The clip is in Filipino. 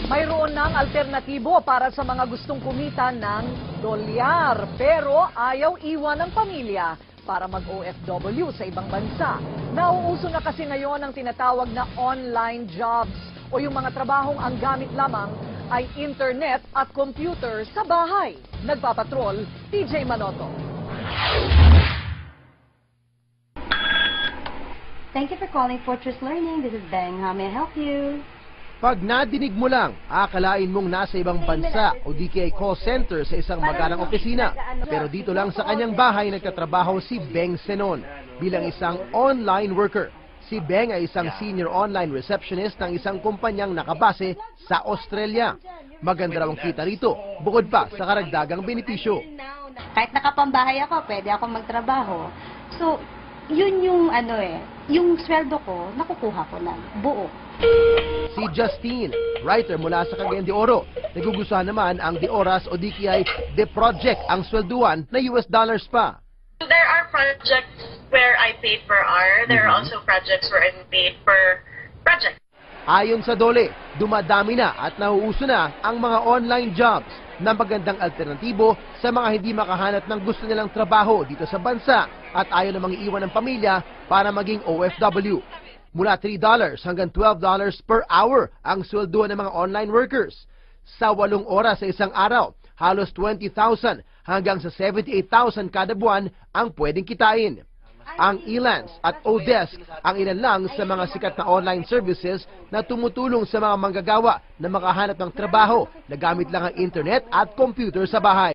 Mayroon ng alternatibo para sa mga gustong kumita ng dolyar pero ayaw iwan ng pamilya para mag-OFW sa ibang bansa. Nauuso na kasi ngayon ang tinatawag na online jobs o yung mga trabahong ang gamit lamang ay internet at computer sa bahay. Nagpapatrol, TJ Manoto. Thank you for calling Fortress Learning. This is Beng. How may I help you? Pag nadinig mo lang, akalain mong nasa ibang bansa o di kaya call center sa isang magarang opisina. Pero dito lang sa kanyang bahay nagtatrabaho si Beng Senon bilang isang online worker. Si Beng ay isang senior online receptionist ng isang kumpanyang nakabase sa Australia. Maganda raw ang kita rito, bukod pa sa karagdagang benepisyo. Kahit nakapambahay ako, pwede ako magtrabaho. So, yun yung yung sweldo ko, nakukuha ko na buo. Si Justine, writer mula sa Cagayan de Oro. Nagugustuhan naman ang De Oras o di kaya The Project ang swelduan na US dollars pa. There are projects where I paid per hour. There are also projects where I'm paid per project. Ayon sa Dole, dumadami na at nauuso na ang mga online jobs na magandang alternatibo sa mga hindi makahanap ng gusto nilang trabaho dito sa bansa at ayaw namang iiwan ng pamilya para maging OFW. Mula $3 hanggang $12 per hour ang swelduhan ng mga online workers. Sa 8 oras sa isang araw, halos 20,000 hanggang sa 78,000 kada buwan ang pwedeng kitain. Ang Elance at Odesk ang ilan lang sa mga sikat na online services na tumutulong sa mga manggagawa na makahanap ng trabaho na gamit lang ang internet at computer sa bahay.